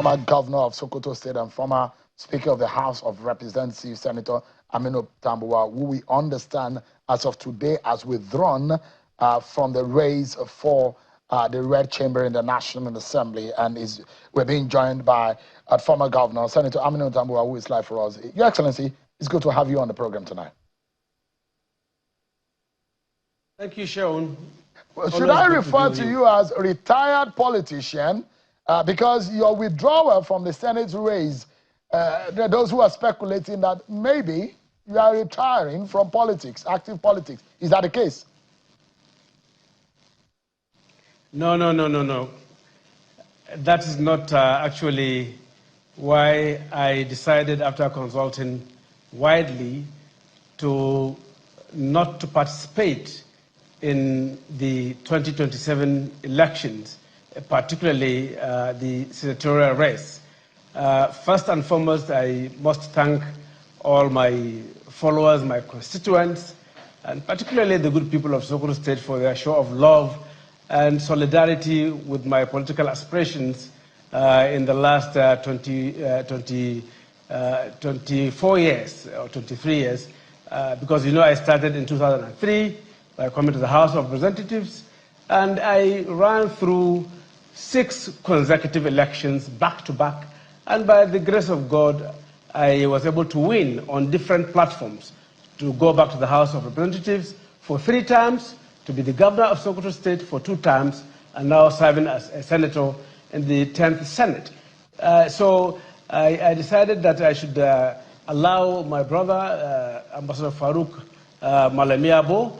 former governor of Sokoto State and former Speaker of the House of Representatives, Senator Tambuwal, who we understand as of today has withdrawn from the race for the Red Chamber in the National Assembly, and we're being joined by former governor, Senator Tambuwal, who is live for us. Your Excellency, it's good to have you on the program tonight. Thank you, Sean. Well, should I refer to you as a retired politician? Because your withdrawal from the Senate race, there are those who are speculating that maybe you are retiring from politics, active politics. Is that the case? No. That is not actually why I decided, after consulting widely, not to participate in the 2027 elections, particularly the senatorial race. First and foremost, I must thank all my followers, my constituents, and particularly the good people of Sokoto State for their show of love and solidarity with my political aspirations in the last 24 years or 23 years. Because, you know, I started in 2003 by coming to the House of Representatives, and I ran through 6 consecutive elections back to back, and by the grace of God, I was able to win on different platforms to go back to the House of Representatives for 3 terms, to be the governor of Sokoto State for 2 terms, and now serving as a senator in the 10th Senate. So I decided that I should allow my brother, Ambassador Farouk Malamiabo,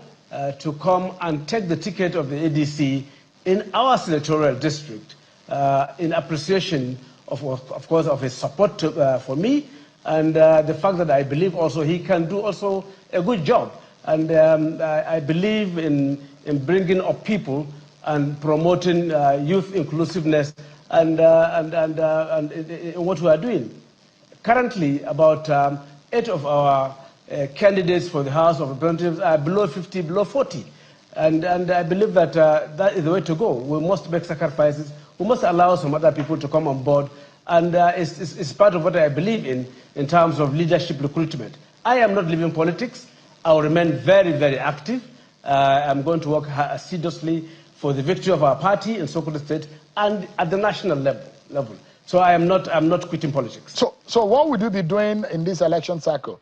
to come and take the ticket of the ADC in our senatorial district in appreciation of course, of his support for me, and the fact that I believe also he can do also a good job. And I believe in bringing up people and promoting youth inclusiveness and what we are doing. Currently, about 8 of our candidates for the House of Representatives are below 50, below 40. And I believe that that is the way to go. We must make sacrifices. We must allow some other people to come on board. And it's part of what I believe in terms of leadership recruitment. I am not leaving politics. I will remain very, very active. I'm going to work assiduously for the victory of our party in Sokoto State and at the national level. So I'm not quitting politics. So what would you be doing in this election cycle?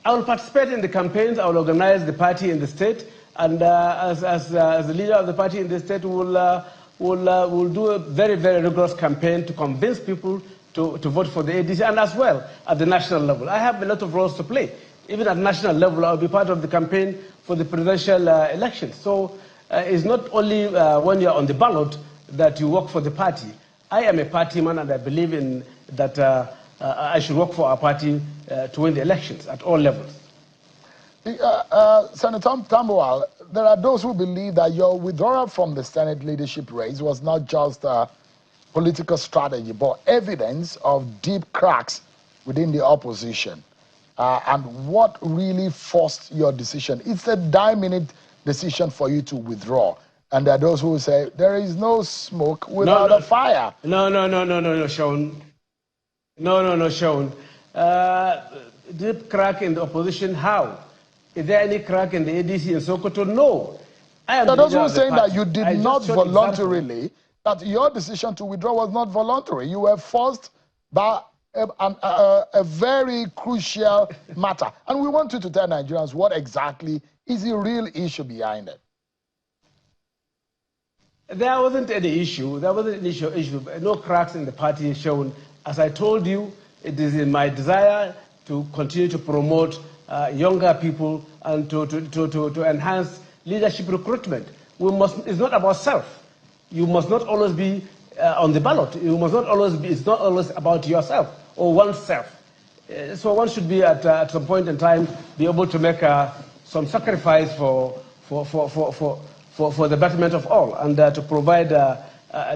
I will participate in the campaigns. I will organize the party in the state, and as the leader of the party in the state, will do a very, very rigorous campaign to convince people to vote for the ADC, and as well at the national level. I have a lot of roles to play. Even at national level, I'll be part of the campaign for the presidential elections. So it's not only when you're on the ballot that you work for the party. I am a party man, and I believe in that I should work for our party to win the elections at all levels. Senator Tambuwal, there are those who believe that your withdrawal from the Senate leadership race was not just a political strategy, but evidence of deep cracks within the opposition. And what really forced your decision? It's a 9-minute decision for you to withdraw. And there are those who say there is no smoke without a fire. No, Sean. No, Sean. Deep crack in the opposition, how? Is there any crack in the ADC in Sokoto? No. There are those who are saying that you did not voluntarily, that your decision to withdraw was not voluntary. You were forced by a very crucial matter. And we want you to tell Nigerians what exactly is the real issue behind it. There wasn't any issue. There wasn't an issue. No cracks in the party shown. As I told you, it is in my desire to continue to promote younger people and to enhance leadership recruitment. It's not about self. You must not always be on the ballot. You must not always be. It's not always about yourself or oneself. So one should be at some point in time be able to make some sacrifice for the betterment of all, and to provide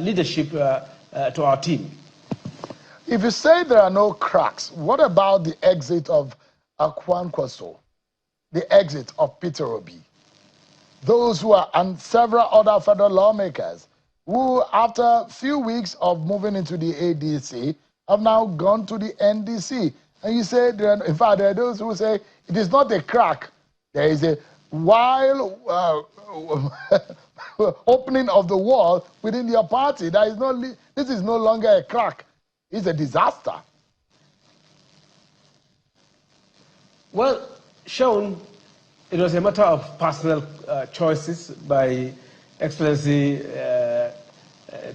leadership to our team. If you say there are no cracks, what about the exit of Kwankwaso, the exit of Peter Obi? Those who are, and several other federal lawmakers who, after a few weeks of moving into the ADC, have now gone to the NDC. And you say, in fact, there are those who say it is not a crack. There is a wild opening of the wall within your party. This is no longer a crack. It's a disaster. Well, Sean, it was a matter of personal choices by Excellency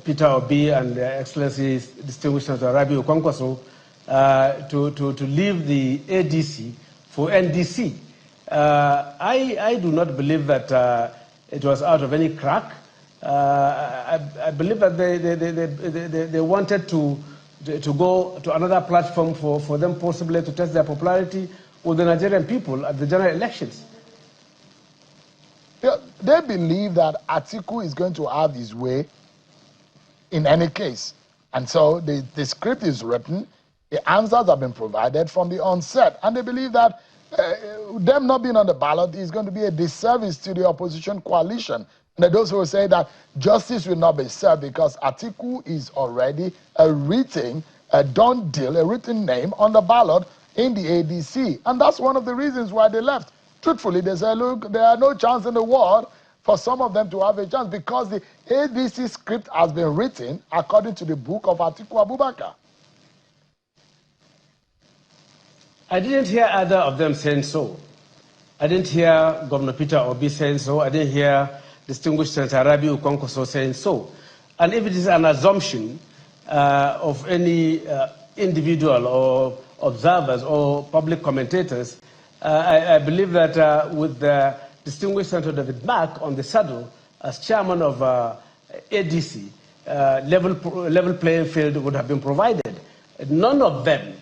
Peter Obi and Excellency Distinguished Senator Rabiu Kwankwaso to leave the ADC for NDC. I do not believe that it was out of any crack. I believe that they wanted to go to another platform for them possibly to test their popularity with the Nigerian people at the general elections. Yeah, they believe that Atiku is going to have his way in any case. And so the script is written, the answers have been provided from the onset. And they believe that them not being on the ballot is going to be a disservice to the opposition coalition. And there are those who will say that justice will not be served because Atiku is already a done deal, a written name on the ballot in the ADC. And that's one of the reasons why they left. Truthfully, they say, look, there are no chance in the world for some of them to have a chance because the ADC script has been written according to the book of Atiku Abubakar. I didn't hear either of them saying so. I didn't hear Governor Peter Obi saying so. I didn't hear Distinguished Senator Rabiu Kwankwaso saying so. And if it is an assumption of any individual or observers or public commentators, I believe that with the Distinguished Senator David Mark on the saddle as chairman of ADC, level playing field would have been provided. None of them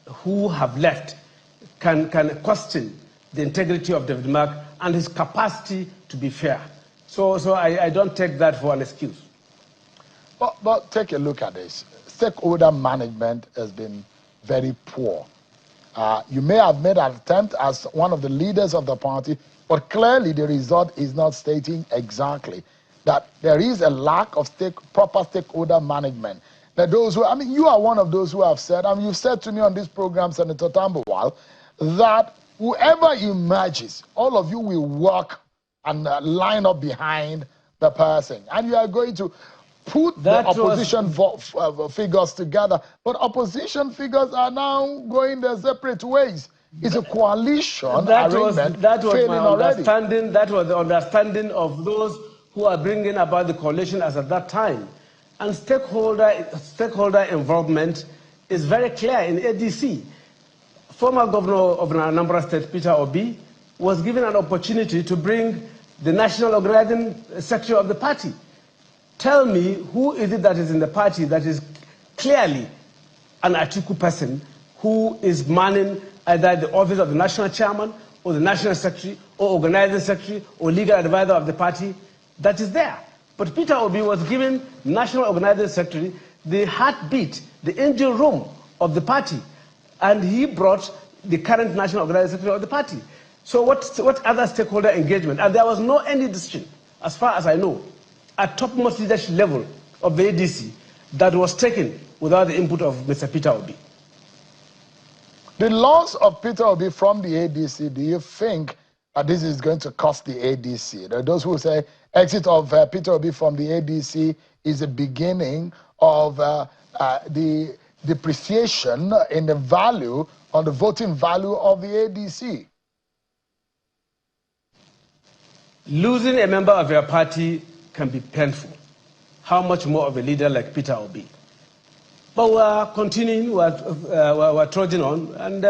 who have left can question the integrity of David Mark and his capacity to be fair. So I don't take that for an excuse. But take a look at this. Stakeholder management has been very poor. You may have made an attempt as one of the leaders of the party, but clearly the result is not stating exactly that there is a lack of proper stakeholder management. That those who, I mean, you are one of those who have said, and you've said to me on this program, Senator Tambuwal, that whoever emerges, all of you will work and line up behind the person. And you are going to put the opposition figures together. But opposition figures are now going their separate ways. It's a coalition arrangement failing already. That was the understanding of those who are bringing about the coalition as at that time. And stakeholder involvement is very clear in ADC. Former Governor of Anambra State, Peter Obi, was given an opportunity to bring the national organizing secretary of the party. Tell me, who is it that is in the party that is clearly an Atiku person who is manning either the office of the national chairman or the national secretary or organizing secretary or legal advisor of the party that is there? But Peter Obi was given national organizing secretary, the heartbeat, the engine room of the party, and he brought the current national organizing secretary of the party. So what other stakeholder engagement? And there was no any decision, as far as I know, at topmost leadership level of the ADC that was taken without the input of Mr. Peter Obi. The loss of Peter Obi from the ADC, do you think that this is going to cost the ADC? There are those who say exit of Peter Obi from the ADC is the beginning of the depreciation in the value, on the voting value of the ADC. Losing a member of your party can be painful. How much more of a leader like Peter Obi? But we are continuing, we're trudging on, and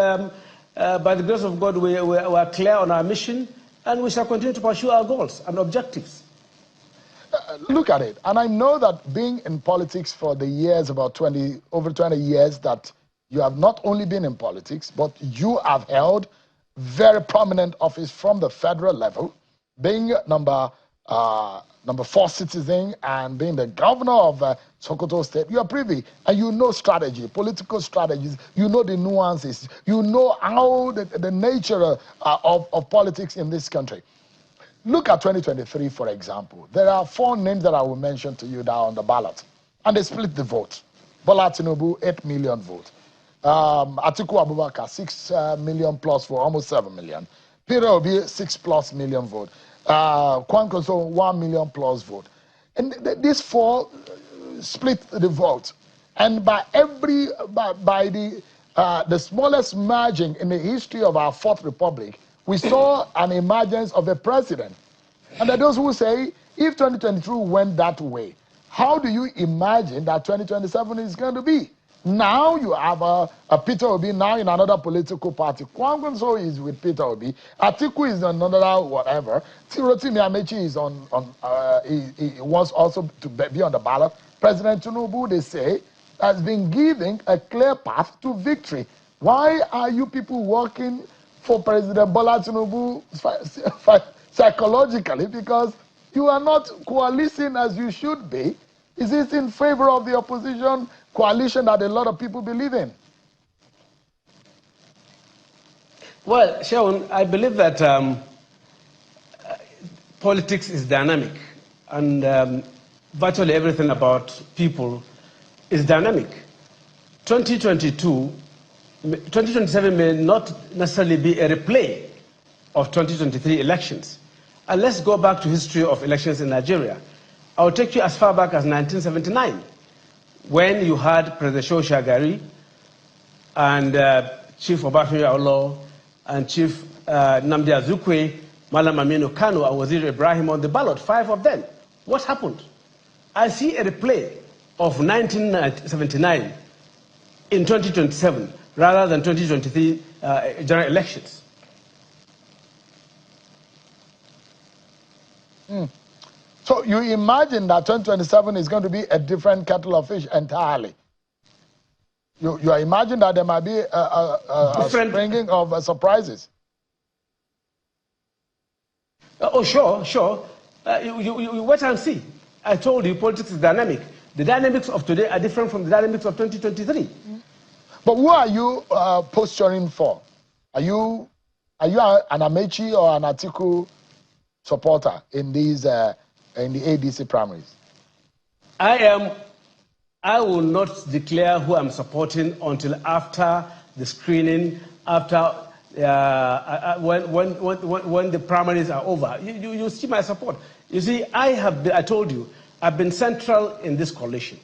by the grace of God, we are clear on our mission, and we shall continue to pursue our goals and objectives. Look at it, and I know that being in politics for the years, over 20 years, that you have not only been in politics, but you have held very prominent office from the federal level, being number 4 citizen and being the governor of Sokoto State. You are privy and you know strategy, political strategies, you know the nuances, you know how the nature of politics in this country. Look at 2023, for example. There are 4 names that I will mention to you that are on the ballot, and they split the vote. Bola Tinubu, 8 million votes. Atiku Abubakar, 6 million plus for almost 7 million. Peter Obi, 6+ million vote. Kwankwaso, 1 million plus vote. And these 4 split the vote. And by the smallest margin in the history of our 4th Republic, we saw an emergence of a president. And there are those who say, if 2022 went that way, how do you imagine that 2027 is going to be? Now you have a Peter Obi now in another political party. Kwankwaso is with Peter Obi. Atiku is on another whatever. Rotimi Amechi is he wants also to be on the ballot. President Tinubu, they say, has been given a clear path to victory. Why are you people working for President Bola Tinubu psychologically? Because you are not coalescing as you should be. Is it in favor of the opposition coalition that a lot of people believe in? Well, Shaun, I believe that politics is dynamic, and virtually everything about people is dynamic. 2027 may not necessarily be a replay of 2023 elections. And let's go back to history of elections in Nigeria. I'll take you as far back as 1979, when you had President Shehu Shagari and Chief Obafemi Awolowo and Chief Nnamdi Azikiwe, Malam Aminu Kano, and Waziri Ibrahim on the ballot, 5 of them. What happened? I see a replay of 1979 in 2027 rather than 2023 general elections. So you imagine that 2027 is going to be a different kettle of fish entirely. You imagine that there might be a springing of surprises. Oh, sure. You wait and see. I told you, politics is dynamic. The dynamics of today are different from the dynamics of 2023. But who are you posturing for? Are you an Amechi or an Atiku supporter in these in the ADC primaries? I will not declare who I'm supporting until after the screening, after when the primaries are over. You see my support. You see, I told you, I've been central in this coalition.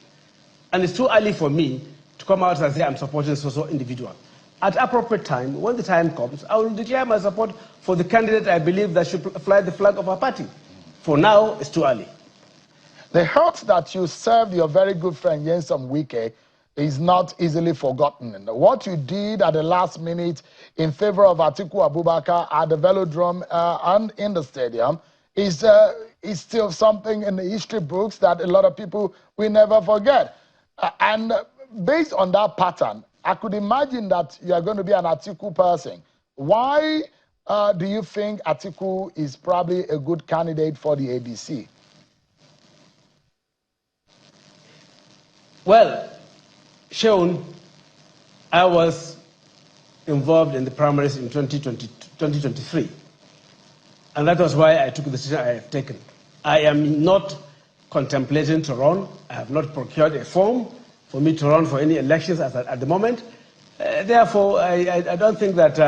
And it's too early for me to come out and say I'm supporting so individual. At appropriate time, when the time comes, I will declare my support for the candidate I believe that should fly the flag of our party. For now, it's too early. The hurt that you served your very good friend Nyesom Wike is not easily forgotten. What you did at the last minute in favor of Atiku Abubakar at the Velodrome and in the stadium is still something in the history books that a lot of people will never forget. And based on that pattern, I could imagine that you are going to be an Atiku person. Why do you think Atiku is probably a good candidate for the ADC? Well, Shaun, I was involved in the primaries in 2023. And that was why I took the decision I have taken. I am not contemplating to run. I have not procured a form for me to run for any elections at the moment. Therefore, I don't think that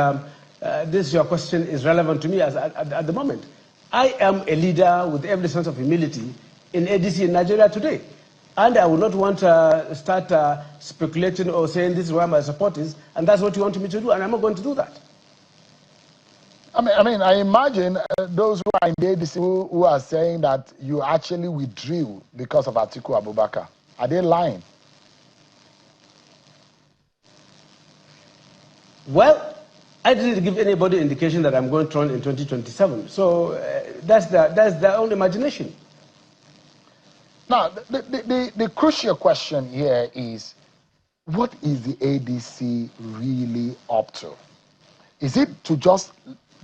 your question is relevant to me at the moment. I am a leader with every sense of humility in ADC in Nigeria today. And I would not want to start speculating or saying this is where my support is, and that's what you want me to do, and I'm not going to do that. I imagine those who are in the ADC who are saying that you actually withdrew because of Atiku Abubakar. Are they lying? Well, I didn't give anybody indication that I'm going to run in 2027. So that's their own imagination. Now, the crucial question here is, what is the ADC really up to? Is it to just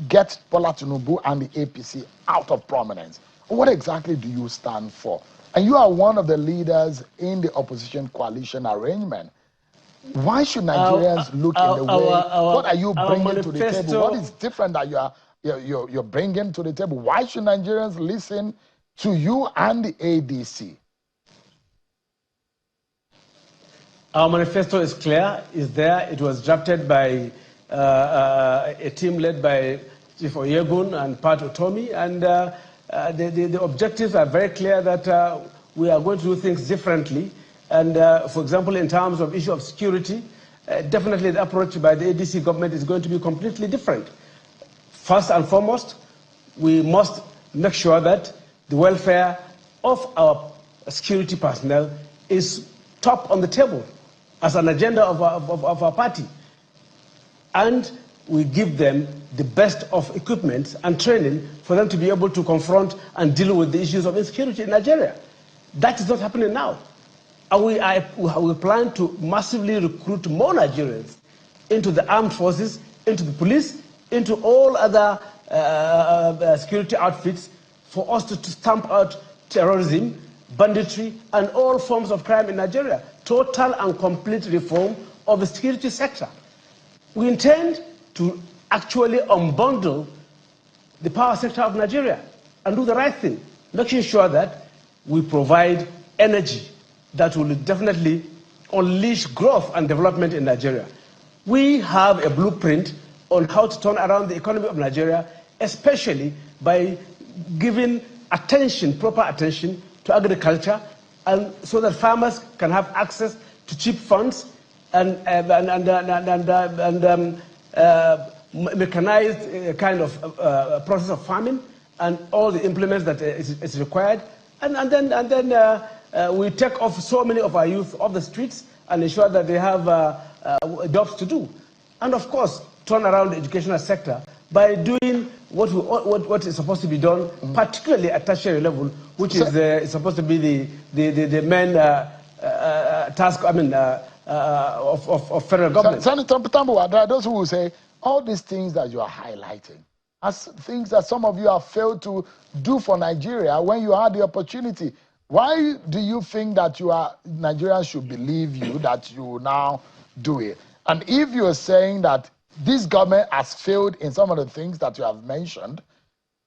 get Bola Tinubu and the APC out of prominence? What exactly do you stand for? And you are one of the leaders in the opposition coalition arrangement. Why should Nigerians look in the way? What are you bringing to the table? What is different that you are you're bringing to the table? Why should Nigerians listen to you and the ADC? Our manifesto is clear, is there. It was drafted by a team led by Chief Oyegun and Pat Otomi, and the objectives are very clear that we are going to do things differently. And for example, in terms of issue of security, definitely the approach by the ADC government is going to be completely different. First and foremost, we must make sure that the welfare of our security personnel is top on the table as an agenda of our party. And we give them the best of equipment and training for them to be able to confront and deal with the issues of insecurity in Nigeria. That is not happening now. And we plan to massively recruit more Nigerians into the armed forces, into the police, into all other security outfits for us to stamp out terrorism, banditry, and all forms of crime in Nigeria. Total and complete reform of the security sector. We intend to actually unbundle the power sector of Nigeria and do the right thing, making sure that we provide energy that will definitely unleash growth and development in Nigeria. We have a blueprint on how to turn around the economy of Nigeria, especially by giving attention, proper attention to agriculture, and so that farmers can have access to cheap funds and mechanized kind of process of farming and all the implements that is required. And then we take off so many of our youth off the streets and ensure that they have jobs to do. And of course, turn around the educational sector by doing what is supposed to be done, particularly at tertiary level, which is supposed to be the main task, of federal government. Senator Tambuwal, there are those who will say all these things that you are highlighting as things that some of you have failed to do for Nigeria when you had the opportunity. Why do you think that Nigerians should believe you that you will now do it? And if you're saying that this government has failed in some of the things that you have mentioned,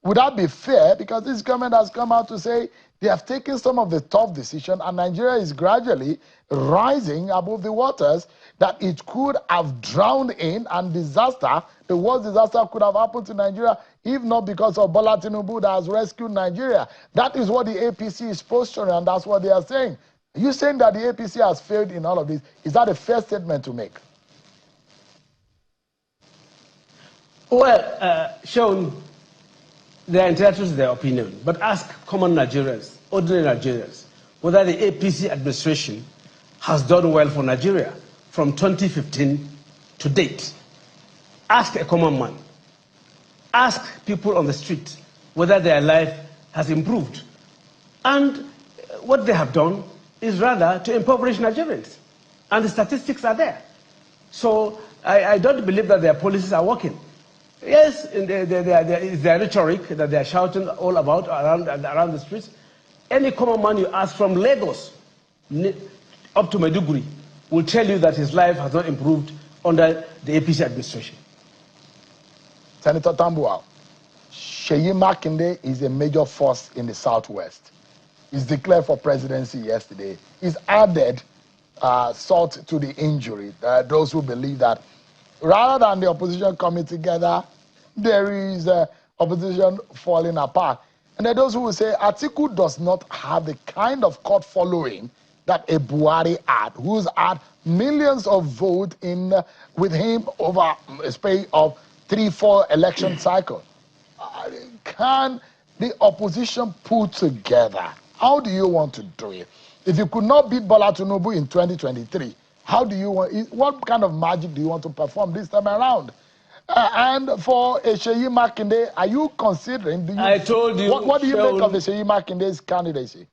would that be fair? Because this government has come out to say they have taken some of the tough decisions and Nigeria is gradually rising above the waters that it could have drowned in, and the worst disaster could have happened to Nigeria if not because of Bola Tinubu that has rescued Nigeria. That is what the APC is posturing, and that's what they are saying. Are you saying that the APC has failed in all of this? Is that a fair statement to make? Well, Sean, they are entitled to their opinion, but ask common Nigerians, ordinary Nigerians, whether the APC administration has done well for Nigeria from 2015 to date. Ask a common man. Ask people on the street whether their life has improved. And what they have done is rather to impoverish Nigerians. And the statistics are there. So I don't believe that their policies are working. Yes, their rhetoric that they are shouting all about around the streets. Any common man you ask from Lagos up to Maiduguri will tell you that his life has not improved under the APC administration. Senator Tambuwal, Seyi Makinde is a major force in the Southwest. He's declared for presidency yesterday. He's added salt to the injury. Those who believe that rather than the opposition coming together, there is opposition falling apart. And there are those who will say Atiku does not have the kind of court following that a Buhari had, who's had millions of votes with him over a space of 3-4 election cycles. Can the opposition pull together? How do you want to do it? If you could not beat Bola Tinubu in 2023, how do you what kind of magic do you want to perform this time around? And for Seyi Makinde, are you considering? I told you. What do you make of the Seyi Makinde's candidacy?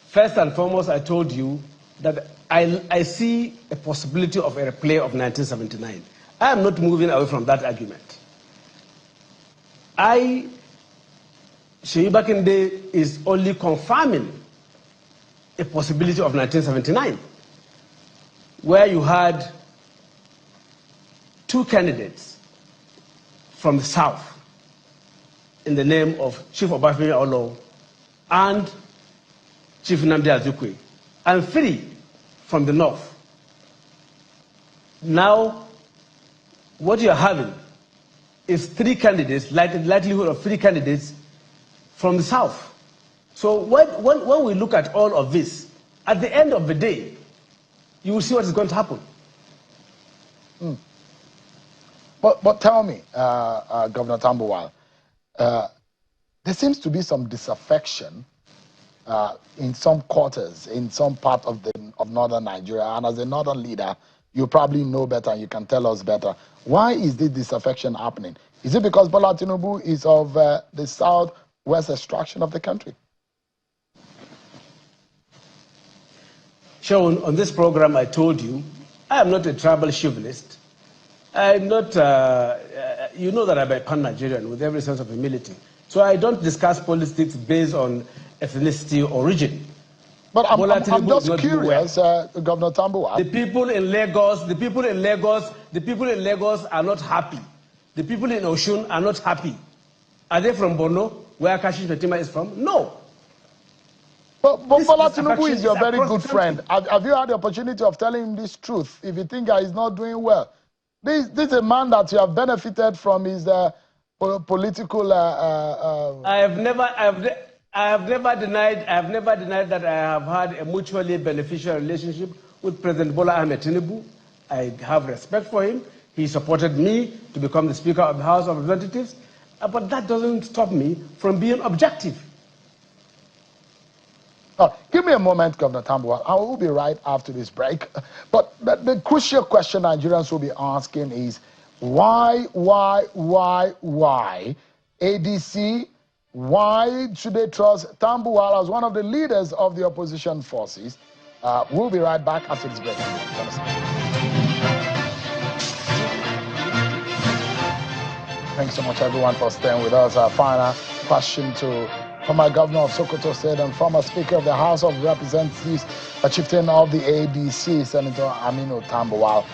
First and foremost, I told you that I see a possibility of a replay of 1979. I am not moving away from that argument. Seyi Makinde is only confirming a possibility of 1979, where you had two candidates from the south in the name of Chief Obafemi Awolowo and Chief Nnamdi Azikiwe, and 3 from the north. Now, what you are having is 3 candidates, likelihood of 3 candidates from the south. So when we look at all of this, at the end of the day, you will see what is going to happen. But tell me, Governor Tambuwal, there seems to be some disaffection in some quarters, in some part of northern Nigeria, and as a northern leader, you probably know better and you can tell us better. Why is this disaffection happening? Is it because Bola Tinubu is of the southwest extraction of the country? Sean, on this program, I told you, I am not a tribal chauvinist. I'm not, you know that I'm a pan-Nigerian with every sense of humility. So I don't discuss politics based on ethnicity or region. But I'm just curious, Governor Tambuwal. The people in Lagos are not happy. The people in Osun are not happy. Are they from Borno, where Kashi Shetima is from? No. But Bola Tinubu is your very good friend. Have you had the opportunity of telling him this truth? If you think he's not doing well, this is a man that you have benefited from his political. I have never denied that I have had a mutually beneficial relationship with President Bola Ahmed Tinubu. I have respect for him. He supported me to become the Speaker of the House of Representatives, but that doesn't stop me from being objective. Give me a moment, Governor Tambuwal. I will be right after this break. But the crucial question Nigerians will be asking is why ADC? Why should they trust Tambuwal as one of the leaders of the opposition forces? We'll be right back after this break. Thanks so much, everyone, for staying with us. Our final question to former Governor of Sokoto State and former Speaker of the House of Representatives, a chieftain of the ADC, Senator Aminu Tambuwal.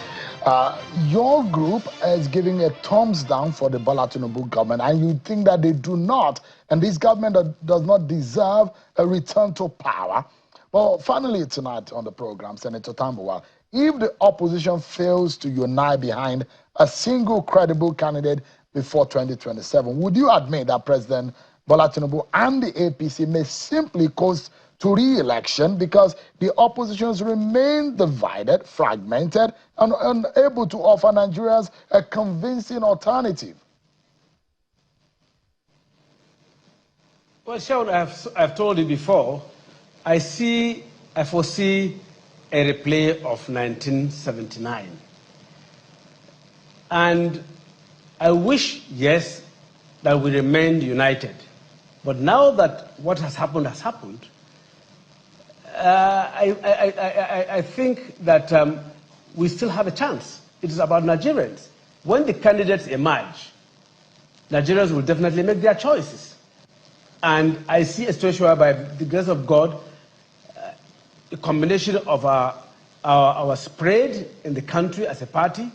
Your group is giving a thumbs down for the Bola Tinubu government, and you think that they do not, and this government does not deserve a return to power. Well, finally tonight on the program, Senator Tambuwal, if the opposition fails to unite behind a single credible candidate before 2027, would you admit that President Bola Tinubu and the APC may simply coast to re-election because the oppositions remain divided, fragmented, and unable to offer Nigerians a convincing alternative? Well, Sean, I've told you before, I foresee a replay of 1979. And I wish, yes, that we remained united. But now that what has happened, I think that we still have a chance. It is about Nigerians. When the candidates emerge, Nigerians will definitely make their choices. And I see a situation where, by the grace of God, a combination of our spread in the country as a party,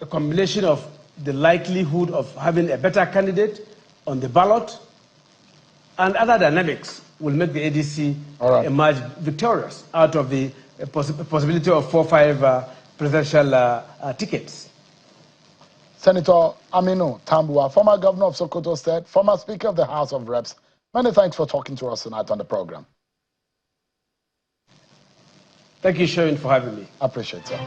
a combination of the likelihood of having a better candidate on the ballot, and other dynamics will make the ADC emerge victorious out of the possibility of 4 or 5 presidential tickets. Senator Aminu Tambuwal, former Governor of Sokoto State, former Speaker of the House of Reps, many thanks for talking to us tonight on the program. Thank you, Sharon, for having me. I appreciate it, sir.